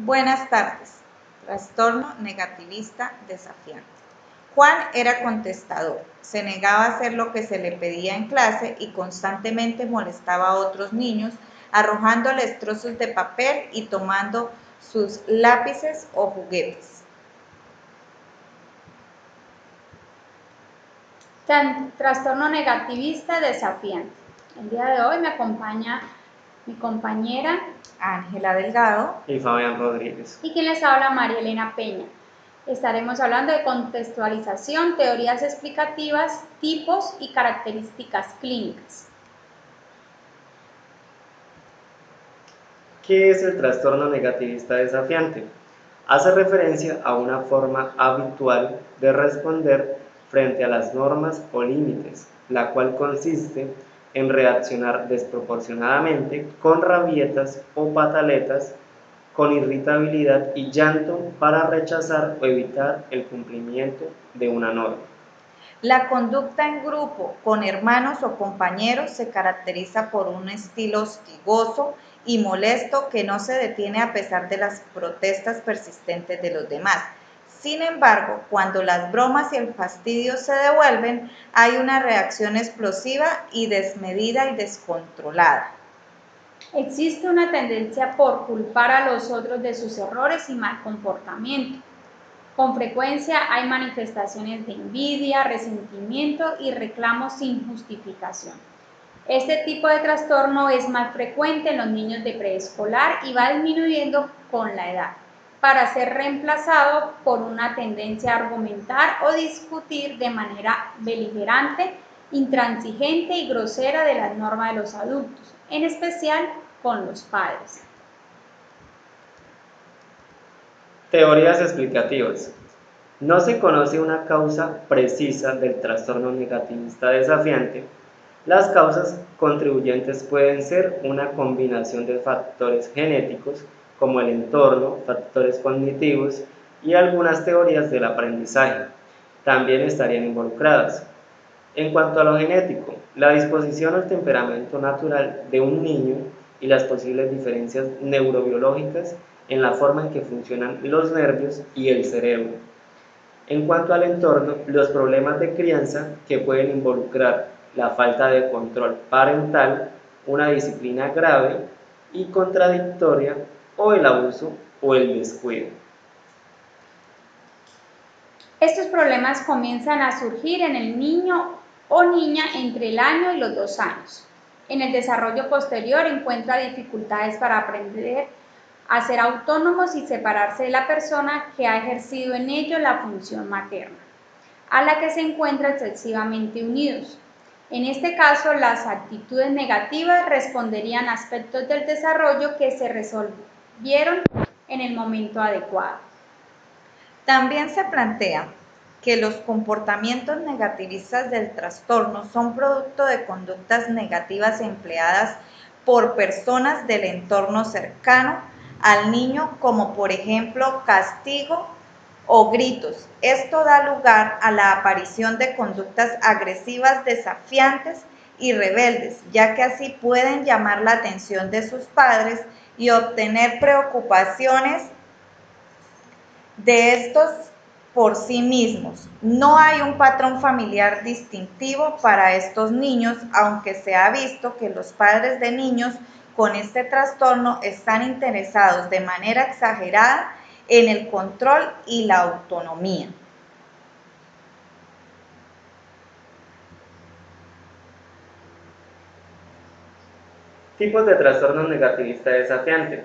Buenas tardes. Trastorno negativista desafiante. Juan era contestador, se negaba a hacer lo que se le pedía en clase y constantemente molestaba a otros niños, arrojándoles trozos de papel y tomando sus lápices o juguetes. Trastorno negativista desafiante. El día de hoy me acompaña mi compañera Ángela Delgado y Fabián Rodríguez. Y quien les habla, María Elena Peña. Estaremos hablando de contextualización, teorías explicativas, tipos y características clínicas. ¿Qué es el trastorno negativista desafiante? Hace referencia a una forma habitual de responder frente a las normas o límites, la cual consiste en reaccionar desproporcionadamente con rabietas o pataletas, con irritabilidad y llanto para rechazar o evitar el cumplimiento de una norma. La conducta en grupo con hermanos o compañeros se caracteriza por un estilo hostigoso y molesto que no se detiene a pesar de las protestas persistentes de los demás. Sin embargo, cuando las bromas y el fastidio se devuelven, hay una reacción explosiva y desmedida y descontrolada. Existe una tendencia por culpar a los otros de sus errores y mal comportamiento. Con frecuencia hay manifestaciones de envidia, resentimiento y reclamos sin justificación. Este tipo de trastorno es más frecuente en los niños de preescolar y va disminuyendo con la edad, para ser reemplazado por una tendencia a argumentar o discutir de manera beligerante, intransigente y grosera de las normas de los adultos, en especial con los padres. Teorías explicativas. No se conoce una causa precisa del trastorno negativista desafiante. Las causas contribuyentes pueden ser una combinación de factores genéticos, como el entorno, factores cognitivos y algunas teorías del aprendizaje. También estarían involucradas. En cuanto a lo genético, la disposición o el temperamento natural de un niño y las posibles diferencias neurobiológicas en la forma en que funcionan los nervios y el cerebro. En cuanto al entorno, los problemas de crianza que pueden involucrar la falta de control parental, una disciplina grave y contradictoria o el abuso o el descuido. Estos problemas comienzan a surgir en el niño o niña entre el año y los 2 años. En el desarrollo posterior encuentra dificultades para aprender a ser autónomos y separarse de la persona que ha ejercido en ellos la función materna, a la que se encuentran excesivamente unidos. En este caso, las actitudes negativas responderían a aspectos del desarrollo que se resolvieron en el momento adecuado. También se plantea que los comportamientos negativistas del trastorno son producto de conductas negativas empleadas por personas del entorno cercano al niño, como por ejemplo castigo o gritos. Esto da lugar a la aparición de conductas agresivas, desafiantes y rebeldes, ya que así pueden llamar la atención de sus padres y obtener preocupaciones de estos por sí mismos. No hay un patrón familiar distintivo para estos niños, aunque se ha visto que los padres de niños con este trastorno están interesados de manera exagerada en el control y la autonomía. Tipos de trastorno negativista desafiante.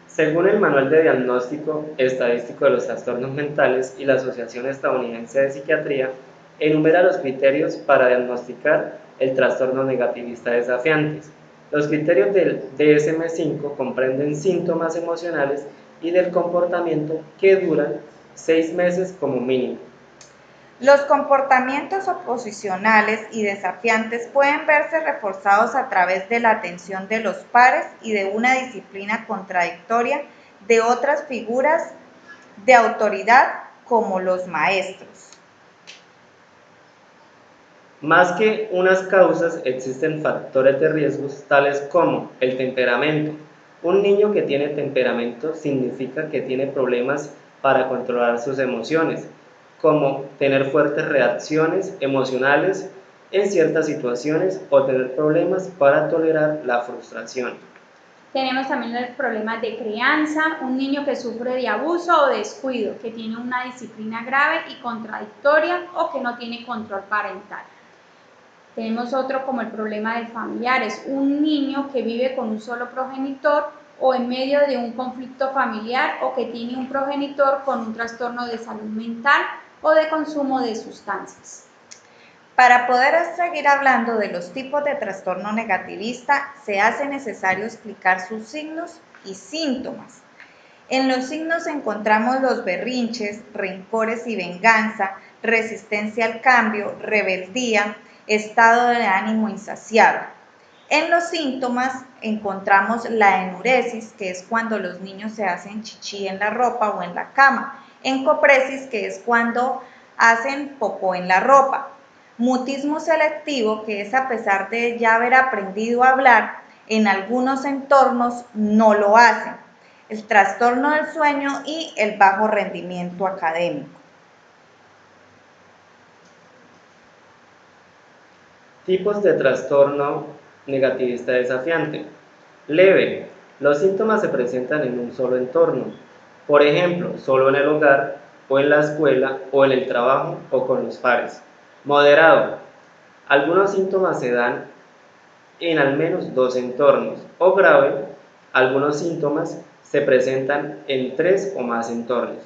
Según el Manual de Diagnóstico Estadístico de los Trastornos Mentales y la Asociación Estadounidense de Psiquiatría, enumera los criterios para diagnosticar el trastorno negativista desafiante. Los criterios del DSM-5 comprenden síntomas emocionales y del comportamiento que duran 6 meses como mínimo. Los comportamientos oposicionales y desafiantes pueden verse reforzados a través de la atención de los pares y de una disciplina contradictoria de otras figuras de autoridad como los maestros. Más que unas causas, existen factores de riesgos tales como el temperamento, Un niño que tiene temperamento significa que tiene problemas para controlar sus emociones, como tener fuertes reacciones emocionales en ciertas situaciones o tener problemas para tolerar la frustración. Tenemos también los problemas de crianza, un niño que sufre de abuso o descuido, que tiene una disciplina grave y contradictoria o que no tiene control parental. Tenemos otro como el problema de familiares, un niño que vive con un solo progenitor o en medio de un conflicto familiar o que tiene un progenitor con un trastorno de salud mental o de consumo de sustancias. Para poder seguir hablando de los tipos de trastorno negativista, se hace necesario explicar sus signos y síntomas. En los signos encontramos los berrinches, rencores y venganza, resistencia al cambio, rebeldía, estado de ánimo insaciable. En los síntomas encontramos la enuresis, que es cuando los niños se hacen chichi en la ropa o en la cama. Encopresis, que es cuando hacen popó en la ropa. Mutismo selectivo, que es a pesar de ya haber aprendido a hablar, en algunos entornos no lo hacen. El trastorno del sueño y el bajo rendimiento académico. Tipos de trastorno negativista desafiante. Leve. Los síntomas se presentan en un solo entorno. Por ejemplo, solo en el hogar, o en la escuela, o en el trabajo, o con los pares. Moderado. Algunos síntomas se dan en al menos 2 entornos. O grave. Algunos síntomas se presentan en 3 o más entornos.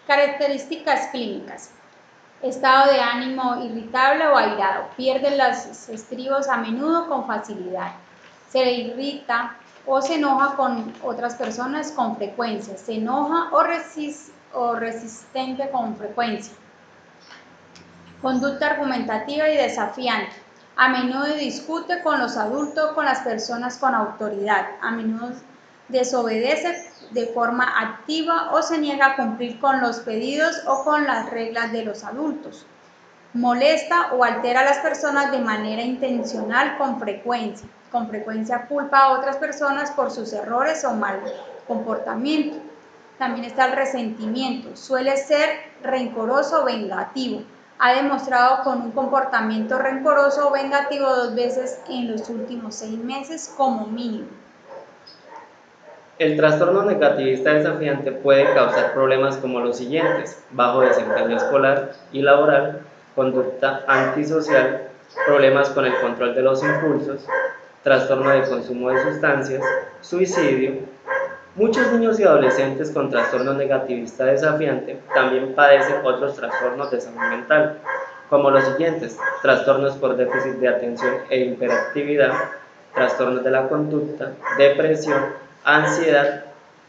Características clínicas. Estado de ánimo irritable o airado. Pierde los estribos a menudo con facilidad. Se le irrita o se enoja con otras personas con frecuencia. Se enoja o resistente con frecuencia. Conducta argumentativa y desafiante. A menudo discute con los adultos o con las personas con autoridad. A menudo desobedece de forma activa o se niega a cumplir con los pedidos o con las reglas de los adultos. Molesta o altera a las personas de manera intencional con frecuencia. Con frecuencia culpa a otras personas por sus errores o mal comportamiento. También está el resentimiento. Suele ser rencoroso o vengativo. Ha demostrado con un comportamiento rencoroso o vengativo 2 veces en los últimos 6 meses como mínimo. El trastorno negativista desafiante puede causar problemas como los siguientes: bajo desempeño escolar y laboral, conducta antisocial, problemas con el control de los impulsos, trastorno de consumo de sustancias, suicidio. Muchos niños y adolescentes con trastorno negativista desafiante también padecen otros trastornos de salud mental, como los siguientes: trastornos por déficit de atención e hiperactividad, trastornos de la conducta, depresión, ansiedad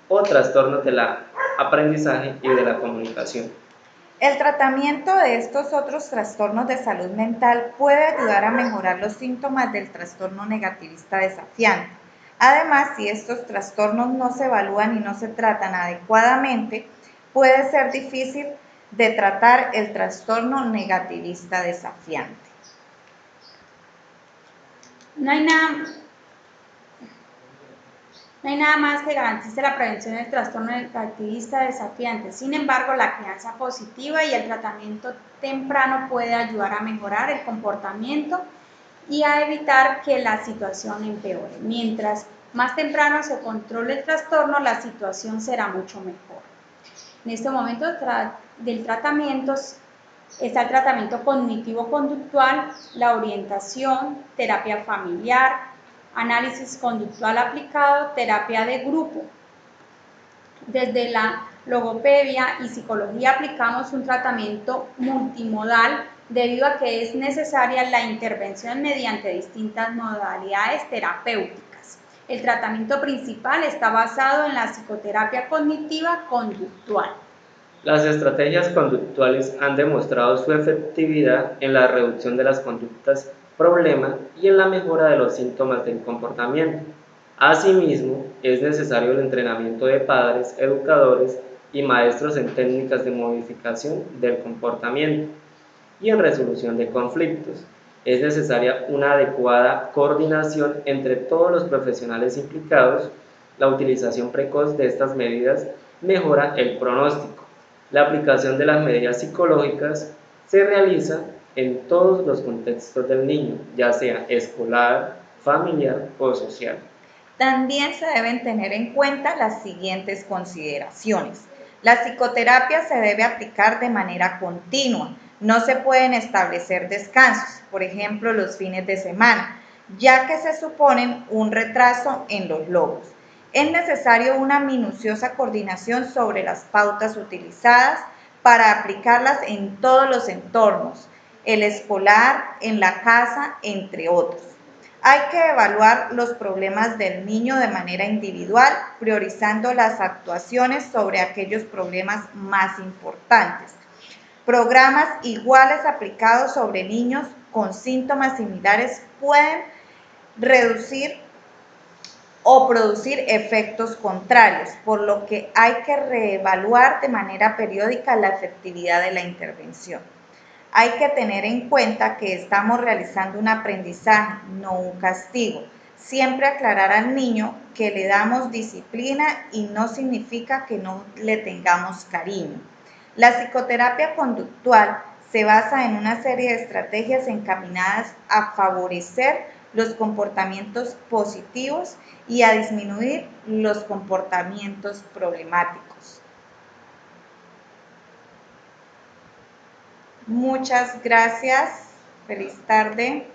o trastornos del aprendizaje y de la comunicación. El tratamiento de estos otros trastornos de salud mental puede ayudar a mejorar los síntomas del trastorno negativista desafiante. Además, si estos trastornos no se evalúan y no se tratan adecuadamente, puede ser difícil de tratar el trastorno negativista desafiante. No hay nada más que garantice la prevención del trastorno negativista desafiante. Sin embargo, la crianza positiva y el tratamiento temprano puede ayudar a mejorar el comportamiento y a evitar que la situación empeore. Mientras más temprano se controle el trastorno, la situación será mucho mejor. En este momento del tratamiento está el tratamiento cognitivo-conductual, la orientación, terapia familiar, análisis conductual aplicado, terapia de grupo. Desde la logopedia y psicología aplicamos un tratamiento multimodal debido a que es necesaria la intervención mediante distintas modalidades terapéuticas. El tratamiento principal está basado en la psicoterapia cognitiva conductual. Las estrategias conductuales han demostrado su efectividad en la reducción de las conductas problema y en la mejora de los síntomas del comportamiento. Asimismo, es necesario el entrenamiento de padres, educadores y maestros en técnicas de modificación del comportamiento y en resolución de conflictos. Es necesaria una adecuada coordinación entre todos los profesionales implicados. La utilización precoz de estas medidas mejora el pronóstico. La aplicación de las medidas psicológicas se realiza en todos los contextos del niño, ya sea escolar, familiar o social. También se deben tener en cuenta las siguientes consideraciones. La psicoterapia se debe aplicar de manera continua. No se pueden establecer descansos, por ejemplo, los fines de semana, ya que se suponen un retraso en los logros. Es necesario una minuciosa coordinación sobre las pautas utilizadas para aplicarlas en todos los entornos, el escolar, en la casa, entre otros. Hay que evaluar los problemas del niño de manera individual, priorizando las actuaciones sobre aquellos problemas más importantes. Programas iguales aplicados sobre niños con síntomas similares pueden reducir o producir efectos contrarios, por lo que hay que reevaluar de manera periódica la efectividad de la intervención. Hay que tener en cuenta que estamos realizando un aprendizaje, no un castigo. Siempre aclarar al niño que le damos disciplina y no significa que no le tengamos cariño. La psicoterapia conductual se basa en una serie de estrategias encaminadas a favorecer los comportamientos positivos y a disminuir los comportamientos problemáticos. Muchas gracias. Feliz tarde.